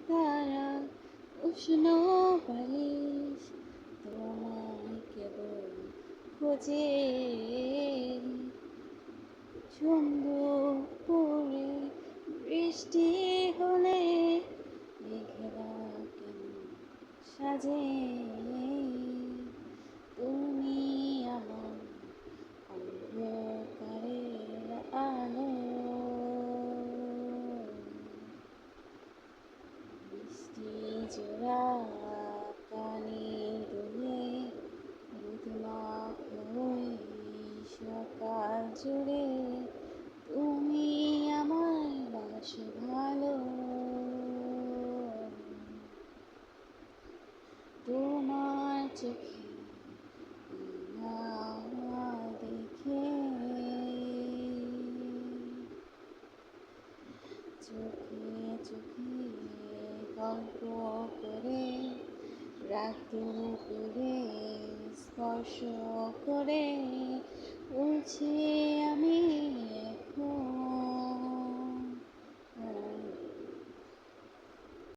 তারা উষ্ণ বালিশ তোমায় কেবল খোঁজে সুন্দর করে বৃষ্টি হলে মেঘেরা কেন সাজে তুমি আমার অন্ধকারের আলো বৃষ্টি জোড়া কানে দোলে দুধমাখা সকাল জুড়ে তুমি আমায় বাসো ভালো তোমার চোখে না দেখে চোখে চোখে গল্প করে রাত দুপুরে স্পর্শ করে বলছি আমি এখন